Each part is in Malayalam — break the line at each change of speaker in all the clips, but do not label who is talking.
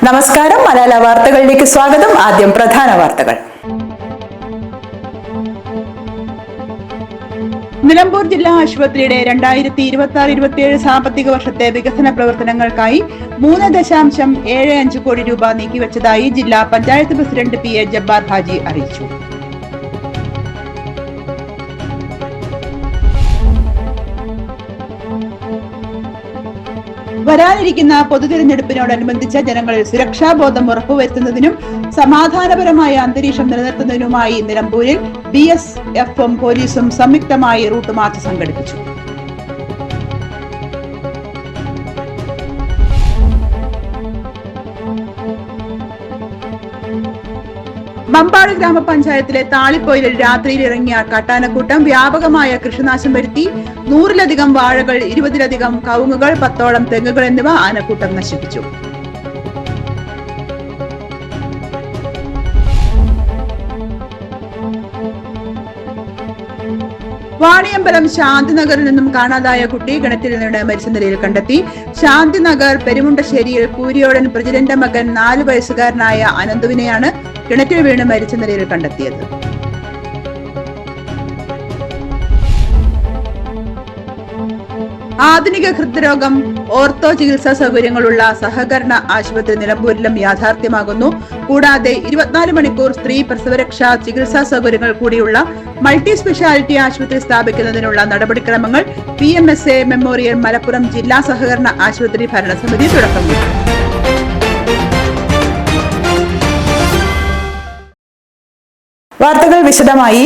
നമസ്കാരം, മലയാള വാർത്തകളിലേക്ക് സ്വാഗതം. ആദ്യം പ്രധാന വാർത്തകൾ. നിലമ്പൂർ ജില്ലാ ആശുപത്രിയുടെ 2026-27 സാമ്പത്തിക വർഷത്തെ വികസന പ്രവർത്തനങ്ങൾക്കായി 3.75 കോടി രൂപ നീക്കിവച്ചതായി ജില്ലാ പഞ്ചായത്ത് പ്രസിഡന്റ് PA ജബ്ബാർ ഹാജി അറിയിച്ചു. വരാനിരിക്കുന്ന പൊതുതിരഞ്ഞെടുപ്പിനോടനുബന്ധിച്ച് ജനങ്ങളിൽ സുരക്ഷാബോധം ഉറപ്പുവരുത്തുന്നതിനും സമാധാനപരമായ അന്തരീക്ഷം നിലനിർത്തുന്നതിനുമായി നിലമ്പൂരിൽ BSFും പോലീസും സംയുക്തമായി റൂട്ട് മാർച്ച് സംഘടിപ്പിച്ചു. മമ്പാട് ഗ്രാമപഞ്ചായത്തിലെ താളിപ്പൊയിലിൽ രാത്രിയിൽ ഇറങ്ങിയ കാട്ടാനക്കൂട്ടം വ്യാപകമായ കൃഷിനാശം വരുത്തി. 100-ലധികം വാഴകൾ, 20-ലധികം കവുങ്ങുകൾ, 10ഓളം തെങ്ങുകൾ എന്നിവ ആനക്കൂട്ടം നശിപ്പിച്ചു. വാണിയമ്പലം ശാന്തിനഗറിൽ നിന്നും കാണാതായ കുട്ടി കിണറ്റിൽ നിന്ന് മരിച്ച നിലയിൽ കണ്ടെത്തി. ശാന്തിനഗർ പെരുമുണ്ടശ്ശേരിയിൽ കൂരിയോടൻ പ്രസിഡന്റ് മകൻ 4 വയസ്സുകാരനായ അനന്തുവിനെയാണ് കിണറ്റിൽ വീണ് മരിച്ച നിലയിൽ കണ്ടെത്തിയത്. ആധുനിക ഹൃദ്രോഗം ഓർത്തോ ചികിത്സാ സൗകര്യങ്ങളുള്ള സഹകരണ ആശുപത്രി നിലമ്പൂരിലും യാഥാർത്ഥ്യമാകുന്നു. കൂടാതെ 24 മണിക്കൂർ സ്ത്രീ പ്രസവരക്ഷാ ചികിത്സാ സൗകര്യങ്ങൾ കൂടിയുള്ള മൾട്ടി സ്പെഷ്യാലിറ്റി ആശുപത്രി സ്ഥാപിക്കുന്നതിനുള്ള നടപടിക്രമങ്ങൾ PMSA മെമ്മോറിയൽ മലപ്പുറം ജില്ലാ സഹകരണ ആശുപത്രി ഭരണസമിതി തുടക്കം കുറിച്ചു. വാർത്തകൾ വിശദമായി.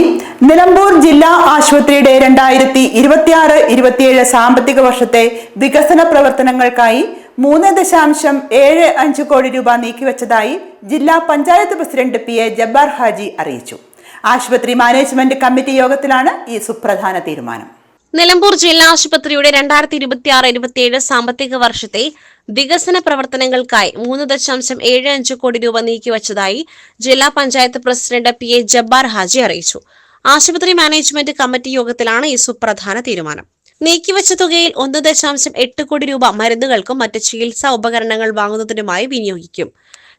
നിലമ്പൂർ ജില്ലാ ആശുപത്രിയുടെ 2026-27 സാമ്പത്തിക വർഷത്തെ വികസന പ്രവർത്തനങ്ങൾക്കായി 3.75 കോടി രൂപ നീക്കിവച്ചതായി ജില്ലാ പഞ്ചായത്ത് പ്രസിഡന്റ് PA ജബ്ബാർ ഹാജി അറിയിച്ചു. ആശുപത്രി മാനേജ്മെന്റ് കമ്മിറ്റി യോഗത്തിലാണ് ഈ സുപ്രധാന തീരുമാനം.
നിലമ്പൂർ ജില്ലാ ആശുപത്രിയുടെ 2026-27 സാമ്പത്തിക വർഷത്തെ വികസന പ്രവർത്തനങ്ങൾക്കായി 3.75 കോടി രൂപ നീക്കിവച്ചതായി ജില്ലാ പഞ്ചായത്ത് പ്രസിഡന്റ് PA ജബ്ബാർ ഹാജി അറിയിച്ചു. ആശുപത്രി മാനേജ്മെന്റ് കമ്മിറ്റി യോഗത്തിലാണ് ഈ സുപ്രധാന തീരുമാനം. നീക്കിവച്ച തുകയിൽ 1.8 കോടി രൂപ മരുന്നുകൾക്കും മറ്റ് ചികിത്സാ ഉപകരണങ്ങൾ വാങ്ങുന്നതിനുമായി വിനിയോഗിക്കും.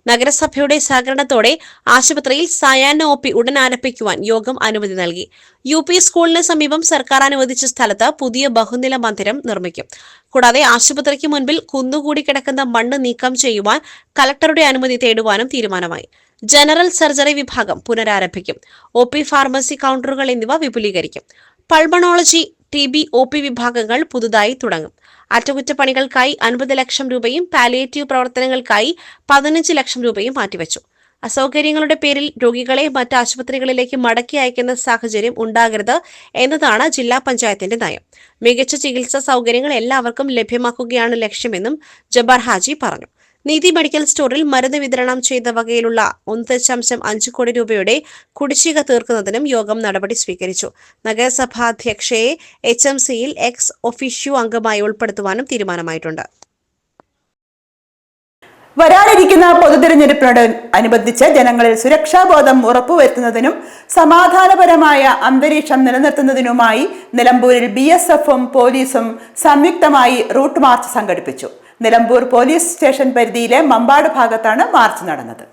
നഗരസഭയുടെ സഹകരണത്തോടെ ആശുപത്രിയിൽ സായാഹ്ന OP ഉടൻ ആരംഭിക്കുവാൻ യോഗം അനുമതി നൽകി. UP സ്കൂളിന് സമീപം സർക്കാർ അനുവദിച്ച സ്ഥലത്ത് പുതിയ ബഹുനില മന്ദിരം നിർമ്മിക്കും. കൂടാതെ ആശുപത്രിക്ക് മുൻപിൽ കുന്നുകൂടി കിടക്കുന്ന മണ്ണ് നീക്കം ചെയ്യുവാൻ കലക്ടറുടെ അനുമതി തേടുവാനും തീരുമാനമായി. ജനറൽ സർജറി വിഭാഗം പുനരാരംഭിക്കും. OP ഫാർമസി കൗണ്ടറുകൾ എന്നിവ വിപുലീകരിക്കും. പൾമണോളജി, TB, OP വിഭാഗങ്ങൾ പുതുതായി തുടങ്ങും. അറ്റകുറ്റപ്പണികൾക്കായി 50 ലക്ഷം രൂപയും പാലിയേറ്റീവ് പ്രവർത്തനങ്ങൾക്കായി 15 ലക്ഷം രൂപയും മാറ്റിവെച്ചു. അസൗകര്യങ്ങളുടെ പേരിൽ രോഗികളെ മറ്റ് ആശുപത്രികളിലേക്ക് മടക്കി അയക്കുന്ന സാഹചര്യം ഉണ്ടാകരുത് എന്നതാണ് ജില്ലാ പഞ്ചായത്തിന്റെ നയം. മികച്ച ചികിത്സാ സൗകര്യങ്ങൾ എല്ലാവർക്കും ലഭ്യമാക്കുകയാണ് ലക്ഷ്യമെന്നും ജബ്ബാർ ഹാജി പറഞ്ഞു. നീതി മെഡിക്കൽ സ്റ്റോറിൽ മരുന്ന് വിതരണം ചെയ്ത വകയിലുള്ള 1.5 കോടി രൂപയുടെ കുടിശ്ശിക തീർക്കുന്നതിനും യോഗം നടപടി സ്വീകരിച്ചു. നഗരസഭാധ്യക്ഷയെ HMCയിൽ എക്സ് ഒഫീഷ്യോ അംഗമായി ഉൾപ്പെടുത്തുവാനും തീരുമാനമായിട്ടുണ്ട്.
വരാനിരിക്കുന്ന പൊതുതിരഞ്ഞെടുപ്പിനോട് അനുബന്ധിച്ച് ജനങ്ങളിൽ സുരക്ഷാബോധം ഉറപ്പുവരുത്തുന്നതിനും സമാധാനപരമായ അന്തരീക്ഷം നിലനിർത്തുന്നതിനുമായി നിലമ്പൂരിൽ BSFും പോലീസും സംയുക്തമായി റൂട്ട് മാർച്ച് സംഘടിപ്പിച്ചു. നിലമ്പൂർ പോലീസ് സ്റ്റേഷൻ പരിധിയിലെ മമ്പാട് ഭാഗത്താണ് മാർച്ച് നടന്നത്.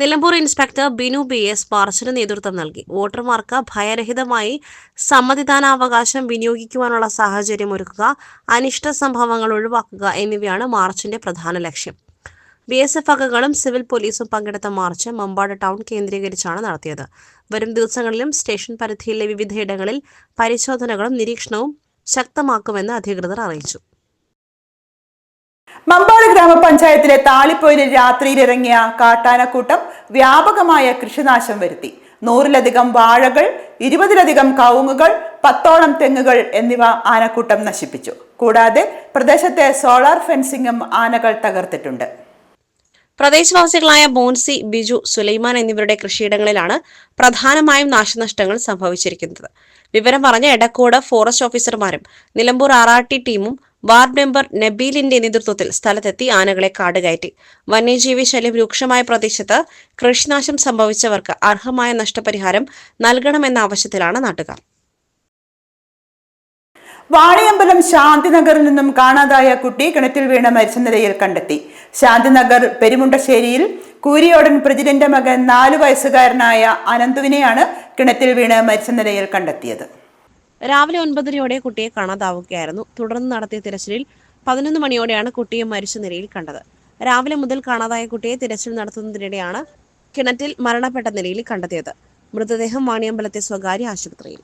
നിലമ്പൂർ ഇൻസ്പെക്ടർ ബിനു BS മാർച്ചിന് നേതൃത്വം നൽകി. വോട്ടർമാർക്ക് ഭയരഹിതമായി സമ്മതിദാനാവകാശം വിനിയോഗിക്കുവാനുള്ള സാഹചര്യം ഒരുക്കുക, അനിഷ്ട സംഭവങ്ങൾ ഒഴിവാക്കുക എന്നിവയാണ് മാർച്ചിന്റെ പ്രധാന ലക്ഷ്യം. BSF അംഗങ്ങളും സിവിൽ പോലീസും പങ്കെടുത്ത മാർച്ച് മമ്പാട് ടൗൺ കേന്ദ്രീകരിച്ചാണ് നടത്തിയത്. വരും ദിവസങ്ങളിലും സ്റ്റേഷൻ പരിധിയിലെ വിവിധയിടങ്ങളിൽ പരിശോധനകളും നിരീക്ഷണവും ശക്തമാക്കുമെന്ന് അധികൃതർ അറിയിച്ചു.
മമ്പാട് ഗ്രാമപഞ്ചായത്തിലെ താളിപ്പൊയിലിൽ രാത്രിയിൽ ഇറങ്ങിയ കാട്ടാനക്കൂട്ടം വ്യാപകമായ കൃഷിനാശം വരുത്തി. 100-ലധികം വാഴകൾ, 20-ലധികം കവുങ്ങുകൾ, 10ഓളം തെങ്ങുകൾ എന്നിവ ആനക്കൂട്ടം നശിപ്പിച്ചു. കൂടാതെ പ്രദേശത്തെ സോളാർ ഫെൻസിംഗും ആനകൾ തകർത്തിട്ടുണ്ട്.
പ്രദേശവാസികളായ മോൻസി, ബിജു, സുലൈമാൻ എന്നിവരുടെ കൃഷിയിടങ്ങളിലാണ് പ്രധാനമായും നാശനഷ്ടങ്ങൾ സംഭവിച്ചിരിക്കുന്നത്. വിവരം പറഞ്ഞ എടക്കോട് ഫോറസ്റ്റ് ഓഫീസർമാരും നിലമ്പൂർ ആറാട്ടി ടീമും വാർഡ് മെമ്പർ നബീലിന്റെ നേതൃത്വത്തിൽ സ്ഥലത്തെത്തി ആനകളെ കാടുകയറ്റി. വന്യജീവി ശല്യം രൂക്ഷമായ പ്രദേശത്ത് കൃഷിനാശം സംഭവിച്ചവർക്ക് അർഹമായ നഷ്ടപരിഹാരം നൽകണമെന്ന ആവശ്യത്തിലാണ് നാട്ടുകാർ.
വാണിയമ്പലം ശാന്തിനഗറിൽ നിന്നും കാണാതായ കുട്ടി കിണറ്റിൽ വീണ് മരിച്ച നിലയിൽ കണ്ടെത്തി. ശാന്തിനഗർ പെരുമുണ്ടശ്ശേരിയിൽ കൂരിയോടൻ പ്രജിഡന്റ് മകൻ 4 വയസ്സുകാരനായ അനന്തുവിനെയാണ് കിണറ്റിൽ വീണ് മരിച്ച നിലയിൽ കണ്ടെത്തിയത്.
രാവിലെ 9:30 കുട്ടിയെ കാണാതാവുകയായിരുന്നു. തുടർന്ന് നടത്തിയ തിരച്ചിലിൽ 11 മണിയോടെയാണ് കുട്ടിയെ മരിച്ച നിലയിൽ കണ്ടത്. രാവിലെ മുതൽ കാണാതായ കുട്ടിയെ തിരച്ചിൽ നടത്തുന്നതിനിടെയാണ് കിണറ്റിൽ മരണപ്പെട്ട നിലയിൽ കണ്ടെത്തിയത്. മൃതദേഹം വാണിയമ്പലത്തെ സ്വകാര്യ ആശുപത്രിയിൽ.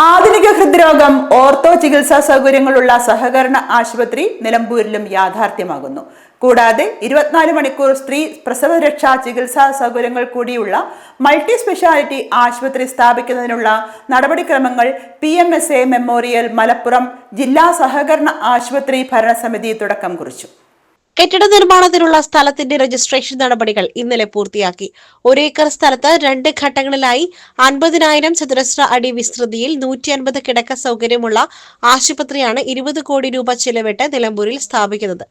ആധുനിക ഹൃദ്രോഗം ഓർത്തോ ചികിത്സാ സൗകര്യങ്ങളുള്ള സഹകരണ ആശുപത്രി നിലമ്പൂരിലും യാഥാർത്ഥ്യമാകുന്നു. കൂടാതെ 24 മണിക്കൂർ സ്ത്രീ പ്രസവരക്ഷാ ചികിത്സാ സൗകര്യങ്ങൾ കൂടിയുള്ള മൾട്ടി സ്പെഷ്യാലിറ്റി ആശുപത്രി സ്ഥാപിക്കുന്നതിനുള്ള നടപടിക്രമങ്ങൾ PMSA മെമ്മോറിയൽ മലപ്പുറം ജില്ലാ സഹകരണ ആശുപത്രി ഭരണസമിതി തുടക്കം കുറിച്ചു.
കെട്ടിട നിർമ്മാണത്തിനുള്ള സ്ഥലത്തിന്റെ രജിസ്ട്രേഷൻ നടപടികൾ ഇന്നലെ പൂർത്തിയാക്കി. 1 ഏക്കർ സ്ഥലത്ത് 2 ഘട്ടങ്ങളിലായി 50,000 ചതുരശ്ര അടി വിസ്തൃതിയിൽ 150 കിടക്ക സൗകര്യമുള്ള ആശുപത്രിയാണ് 20 കോടി രൂപ ചെലവിട്ട് നിലമ്പൂരിൽ സ്ഥാപിക്കുന്നത്.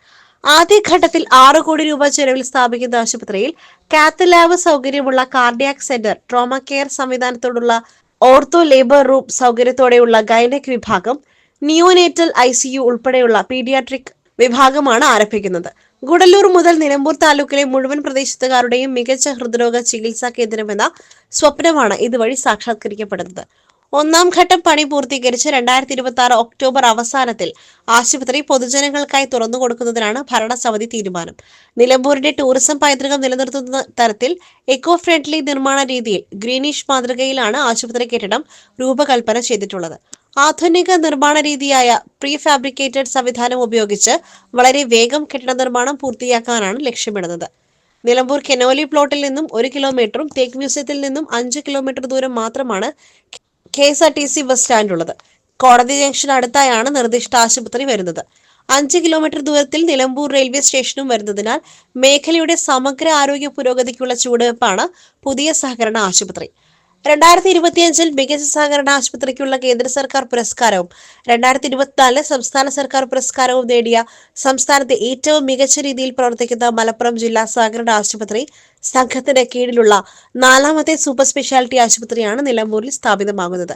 ആദ്യഘട്ടത്തിൽ 6 കോടി രൂപ ചെലവിൽ സ്ഥാപിക്കുന്ന ആശുപത്രിയിൽ കാത്ത് ലാബ് സൗകര്യമുള്ള കാർഡിയാക് സെന്റർ, ട്രോമ കെയർ സംവിധാനത്തോടുള്ള ഓർത്തോ ലേബർ റൂം സൗകര്യത്തോടെയുള്ള ഗൈനക് വിഭാഗം, നിയോനേറ്റൽ ICU ഉൾപ്പെടെയുള്ള പീഡിയാട്രിക് വിഭാഗമാണ് ആരംഭിക്കുന്നത്. ഗുഡല്ലൂർ മുതൽ നിലമ്പൂർ താലൂക്കിലെ മുഴുവൻ പ്രദേശത്തുകാരുടെയും മികച്ച ഹൃദ്രോഗ ചികിത്സാ കേന്ദ്രമെന്ന സ്വപ്നമാണ് ഇതുവഴി സാക്ഷാത്കരിക്കപ്പെടുന്നത്. 1ാം ഘട്ടം പണി പൂർത്തീകരിച്ച് 2026 ഒക്ടോബർ അവസാനത്തിൽ ആശുപത്രി പൊതുജനങ്ങൾക്കായി തുറന്നുകൊടുക്കുന്നതിനാണ് ഭരണസമിതി തീരുമാനം. നിലമ്പൂരിന്റെ ടൂറിസം പൈതൃകം നിലനിർത്തുന്ന തരത്തിൽ എക്കോ ഫ്രണ്ട്ലി നിർമ്മാണ രീതിയിൽ ഗ്രീനിഷ് മാതൃകയിലാണ് ആശുപത്രി കെട്ടിടം രൂപകൽപ്പന ചെയ്തിട്ടുള്ളത്. ആധുനിക നിർമ്മാണ രീതിയായ പ്രീ ഫാബ്രിക്കേറ്റഡ് സംവിധാനം ഉപയോഗിച്ച് വളരെ വേഗം കെട്ടിട നിർമ്മാണം പൂർത്തിയാക്കാനാണ് ലക്ഷ്യമിടുന്നത്. നിലമ്പൂർ കെനോലി പ്ലോട്ടിൽ നിന്നും 1 കിലോമീറ്ററും തേക്ക് മ്യൂസിയത്തിൽ നിന്നും 5 കിലോമീറ്റർ ദൂരം മാത്രമാണ് KSRTC ബസ് സ്റ്റാൻഡ് ഉള്ളത്. കോടതി ജംഗ്ഷൻ അടുത്തായാണ് നിർദ്ദിഷ്ട ആശുപത്രി വരുന്നത്. 5 കിലോമീറ്റർ ദൂരത്തിൽ നിലമ്പൂർ റെയിൽവേ സ്റ്റേഷനും വരുന്നതിനാൽ മേഖലയുടെ സമഗ്ര ആരോഗ്യ പുരോഗതിക്കുള്ള ചുവടുവയ്പ്പാണ് പുതിയ സഹകരണ ആശുപത്രി. 2025 മികച്ച സഹകരണ ആശുപത്രിക്കുള്ള കേന്ദ്ര സർക്കാർ പുരസ്കാരവും 2024 സംസ്ഥാന സർക്കാർ പുരസ്കാരവും നേടിയ സംസ്ഥാനത്തെ ഏറ്റവും മികച്ച രീതിയിൽ പ്രവർത്തിക്കുന്ന മലപ്പുറം ജില്ലാ സഹകരണ ആശുപത്രി സംഘത്തിന് കീഴിലുള്ള 4ാമത്തെ സൂപ്പർ സ്പെഷ്യാലിറ്റി ആശുപത്രിയാണ് നിലമ്പൂരിൽ സ്ഥാപിതമാകുന്നത്.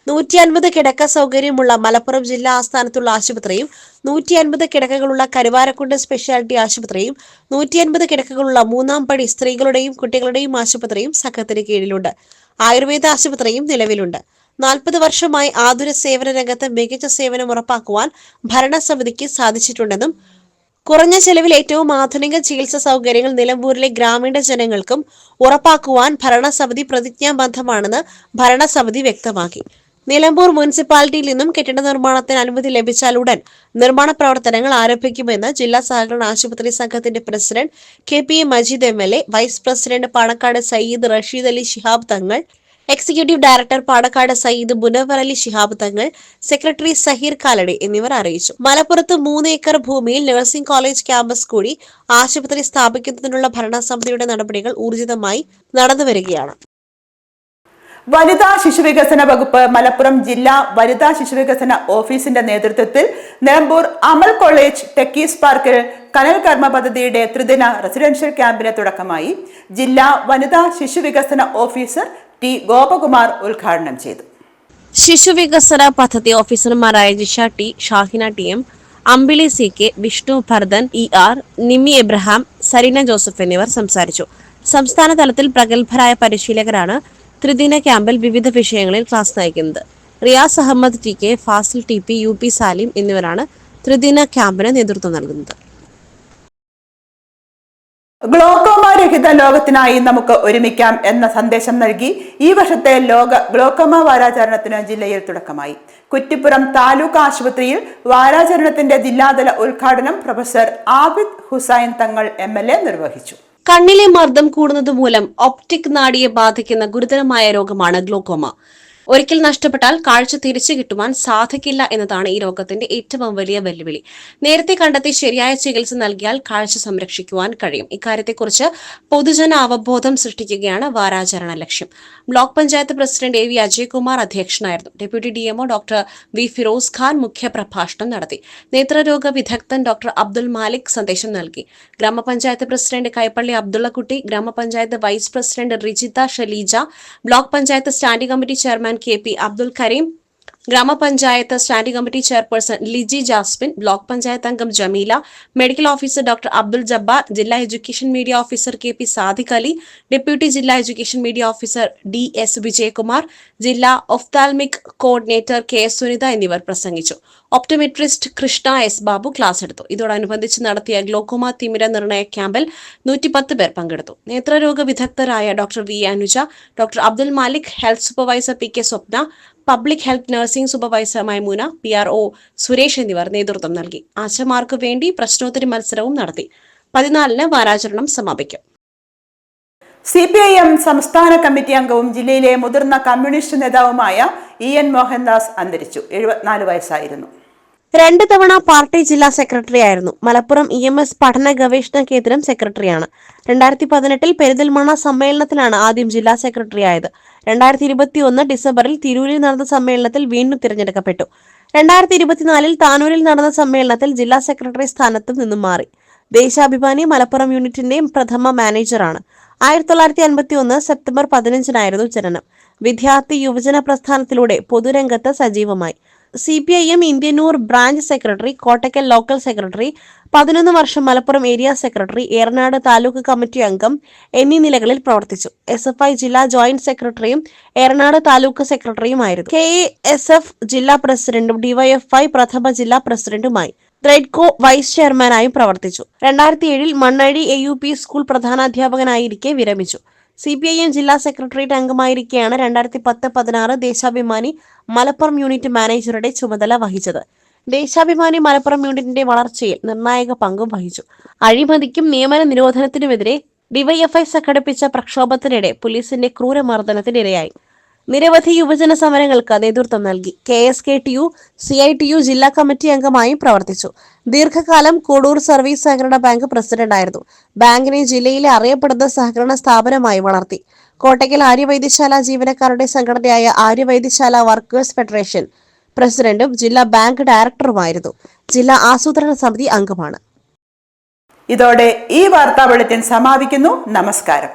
150 കിടക്ക സൗകര്യമുള്ള മലപ്പുറം ജില്ലാ ആസ്ഥാനത്തുള്ള ആശുപത്രിയും 150 കിടക്കകളുള്ള കരുവാരക്കുണ്ട് സ്പെഷ്യാലിറ്റി ആശുപത്രിയും 150 കിടക്കകളുള്ള 3ാം പടി സ്ത്രീകളുടെയും കുട്ടികളുടെയും ആശുപത്രിയും സംഘത്തിന് കീഴിലുണ്ട്. ആയുർവേദ ആശുപത്രിയും നിലവിലുണ്ട്. 40 വർഷമായി ആതുര സേവന രംഗത്ത് മികച്ച സേവനം ഉറപ്പാക്കുവാൻ ഭരണസമിതിക്ക് സാധിച്ചിട്ടുണ്ടെന്നും കുറഞ്ഞ ചെലവിൽ ഏറ്റവും ആധുനിക ചികിത്സാ സൗകര്യങ്ങൾ നിലമ്പൂരിലെ ഗ്രാമീണ ജനങ്ങൾക്കും ഉറപ്പാക്കുവാൻ ഭരണസമിതി പ്രതിജ്ഞാബദ്ധമാണെന്ന് ഭരണസമിതി വ്യക്തമാക്കി. നിലമ്പൂർ മുനിസിപ്പാലിറ്റിയിൽ നിന്നും കെട്ടിട നിർമ്മാണത്തിന് അനുമതി ലഭിച്ചാൽ ഉടൻ നിർമ്മാണ പ്രവർത്തനങ്ങൾ ആരംഭിക്കുമെന്ന് ജില്ലാ സഹകരണ ആശുപത്രി സംഘത്തിന്റെ president KPA Majeed MLA, vice president Panakkad Sayyid Rasheed Ali Shihab Thangal, executive director Panakkad Sayyid Munavar Ali Shihab Thangal, secretary Zaheer Kalady എന്നിവർ അറിയിച്ചു. മലപ്പുറത്ത് 3 ഏക്കർ ഭൂമിയിൽ നഴ്സിംഗ് കോളേജ് ക്യാമ്പസ് കൂടി ആശുപത്രി സ്ഥാപിക്കുന്നതിനുള്ള ഭരണസമിതിയുടെ നടപടികൾ ഊർജിതമായി നടന്നുവരികയാണ്.
വനിതാ ശിശുവികസന വകുപ്പ് മലപ്പുറം ജില്ലാ വനിതാ ശിശുവികസന ഓഫീസിന്റെ നേതൃത്വത്തിൽ നിലമ്പൂർ അമൽ കോളേജ് ടെക്കീസ് പാർക്കിൽ കനൽ കർമ്മ പദ്ധതിയുടെ ത്രിദിന റെസിഡൻഷ്യൽ ക്യാമ്പിന് തുടക്കമായി. ജില്ലാ വനിതാ ശിശുവികസന ഓഫീസർ T. ഗോപകുമാർ ഉദ്ഘാടനം ചെയ്തു.
ശിശുവികസന പദ്ധതി ഓഫീസർമാരായ Jisha T, Shahina TM, Ambili CK, Vishnu Bhardan ER, Nimi Abraham, Sareena Joseph എന്നിവർ സംസാരിച്ചു. സംസ്ഥാന തലത്തിൽ പ്രഗത്ഭരായ പരിശീലകരാണ് ത്രിദിന ക്യാമ്പിൽ വിവിധ വിഷയങ്ങളിൽ ക്ലാസ് നയിക്കുന്നത്. Riyas Ahmed TK, Fazil TP, UP Salim എന്നിവരാണ് ത്രിദിന ക്യാമ്പിന് നേതൃത്വം നൽകുന്നത്.
ഗ്ലോക്കോമ രഹിത ലോകത്തിനായി നമുക്ക് ഒരുമിക്കാം എന്ന സന്ദേശം നൽകി ഈ വർഷത്തെ ലോക ഗ്ലോക്കോമ വാരാചരണത്തിന് ജില്ലയിൽ തുടക്കമായി. കുറ്റിപ്പുറം താലൂക്ക് ആശുപത്രിയിൽ വാരാചരണത്തിന്റെ ജില്ലാതല ഉദ്ഘാടനം പ്രൊഫസർ ആബിദ് ഹുസൈൻ തങ്ങൾ MLA നിർവഹിച്ചു.
കണ്ണിലെ മർദ്ദം കൂടുന്നത് മൂലം ഒപ്റ്റിക് നാഡിയെ ബാധിക്കുന്ന ഗുരുതരമായ രോഗമാണ് ഗ്ലോക്കോമ. ഒരിക്കൽ നഷ്ടപ്പെട്ടാൽ കാഴ്ച തിരിച്ചു കിട്ടുവാൻ സാധിക്കില്ല എന്നതാണ് ഈ രോഗത്തിന്റെ ഏറ്റവും വലിയ വെല്ലുവിളി. നേരത്തെ കണ്ടെത്തി ശരിയായ ചികിത്സ നൽകിയാൽ കാഴ്ച സംരക്ഷിക്കുവാൻ കഴിയും. ഇക്കാര്യത്തെക്കുറിച്ച് പൊതുജന അവബോധം സൃഷ്ടിക്കുകയാണ് വാരാചരണ ലക്ഷ്യം. Block panchayat president AV Ajaykumar അധ്യക്ഷനായിരുന്നു. Deputy DMO doctor V Firoz Khan മുഖ്യപ്രഭാഷണം നടത്തി. നേത്രരോഗ വിദഗ്ധൻ ഡോക്ടർ അബ്ദുൽ മാലിക് സന്ദേശം നൽകി. ഗ്രാമപഞ്ചായത്ത് president Kaippally Abdullakutty, grama panchayat vice president Rijitha Shaleeja, block panchayat standing committee chairman KP Abdul Kareem, grama panchayat standing committee chairperson Liji Jasmine, block panchayat അംഗം Jameela, medical officer doctor Abdul Jabbar, ജില്ലാ education media officer KP Sadiq Ali, deputy ജില്ലാ education media officer DS Vijayakumar, ജില്ലാ ഒഫ്താൽമിക് കോർഡിനേറ്റർ KS സുനിത എന്നിവർ പ്രസംഗിച്ചു. Optometrist Krishna S Babu class എടുത്തു. ഇതോടനുബന്ധിച്ച് നടത്തിയ ഗ്ലോക്കോമ തിമിര നിർണയ ക്യാമ്പിൽ 110 പേർ പങ്കെടുത്തു. നേത്രരോഗ വിദഗ്ധരായ doctor V Anuja, doctor Abdul Malik, health supervisor PK Swapna, public health nursing supervisor Maimoona, PRO Suresh എന്നിവർ നേതൃത്വം നൽകി. ആശമാർക്ക് വേണ്ടി പ്രശ്നോത്തരി മത്സരവും നടത്തി. 14-ന് വാരാചരണം സമാപിക്കും.
CPIM സംസ്ഥാന കമ്മിറ്റി അംഗവും ജില്ലയിലെ മുതിർന്ന കമ്മ്യൂണിസ്റ്റ് നേതാവുമായ EN മോഹൻദാസ് അന്തരിച്ചു. 74 വയസ്സായിരുന്നു.
2 തവണ പാർട്ടി ജില്ലാ സെക്രട്ടറി ആയിരുന്നു. മലപ്പുറം EMS പഠന ഗവേഷണ കേന്ദ്രം സെക്രട്ടറിയാണ്. 2018 പെരിന്തൽമണ്ണ സമ്മേളനത്തിലാണ് ആദ്യം ജില്ലാ സെക്രട്ടറി ആയത്. 2021 ഡിസംബറിൽ തിരൂരിൽ നടന്ന സമ്മേളനത്തിൽ വീണ്ടും തിരഞ്ഞെടുക്കപ്പെട്ടു. 2024 താനൂരിൽ നടന്ന സമ്മേളനത്തിൽ ജില്ലാ സെക്രട്ടറി സ്ഥാനത്ത് നിന്നും മാറി. ദേശാഭിമാനി മലപ്പുറം യൂണിറ്റിന്റെ പ്രഥമ മാനേജറാണ്. 1951 സെപ്റ്റംബർ 15-നായിരുന്നു ജനനം. വിദ്യാർത്ഥി യുവജന പ്രസ്ഥാനത്തിലൂടെ പൊതുരംഗത്ത് സജീവമായി. CPIM Indianoor branch secretary, Kottakkal local secretary, 11 വർഷം Malappuram area secretary, Eranad taluk committee അംഗം എന്നീ നിലകളിൽ പ്രവർത്തിച്ചു. SFI ജില്ലാ ജോയിന്റ് സെക്രട്ടറിയും ഏറനാട് താലൂക്ക് സെക്രട്ടറിയുമായിരുന്നു. KASF ജില്ലാ പ്രസിഡന്റും DYFI പ്രഥമ ജില്ലാ പ്രസിഡന്റുമായി. ത്രെഡ്കോ വൈസ് ചെയർമാനായും പ്രവർത്തിച്ചു. 2007 മണ്ണഴി AUP സ്കൂൾ പ്രധാനാധ്യാപകനായിരിക്കെ വിരമിച്ചു. CPIM ജില്ലാ സെക്രട്ടേറിയറ്റ് അംഗമായിരിക്കെയാണ് 2010-16 ദേശാഭിമാനി മലപ്പുറം യൂണിറ്റ് മാനേജറുടെ ചുമതല വഹിച്ചത്. ദേശാഭിമാനി മലപ്പുറം യൂണിറ്റിന്റെ വളർച്ചയിൽ നിർണായക പങ്കും വഹിച്ചു. അഴിമതിക്കും നിയമന നിരോധനത്തിനുമെതിരെ DYFI സംഘടിപ്പിച്ച പ്രക്ഷോഭത്തിനിടെ പോലീസിന്റെ ക്രൂരമർദ്ദനത്തിനിരയായി. നിരവധി യുവജന സമരങ്ങൾക്ക് നേതൃത്വം നൽകി. KSKTU CITU ജില്ലാ കമ്മിറ്റി അംഗമായും പ്രവർത്തിച്ചു. ദീർഘകാലം കോഡൂർ സർവീസ് സഹകരണ ബാങ്ക് പ്രസിഡന്റായിരുന്നു. ബാങ്കിനെ ജില്ലയിലെ അറിയപ്പെടുന്ന സഹകരണ സ്ഥാപനമായി വളർത്തി. കോട്ടയ്ക്കൽ ആര്യവൈദ്യശാല ജീവനക്കാരുടെ സംഘടനയായ ആര്യവൈദ്യശാല വർക്കേഴ്സ് ഫെഡറേഷൻ പ്രസിഡന്റും ജില്ലാ ബാങ്ക് ഡയറക്ടറുമായിരുന്നു. ജില്ലാ ആസൂത്രണ സമിതി അംഗമാണ്.
ഇതോടെ ഈ വാർത്താ ബുള്ളറ്റിൻ സമാപിക്കുന്നു. നമസ്കാരം.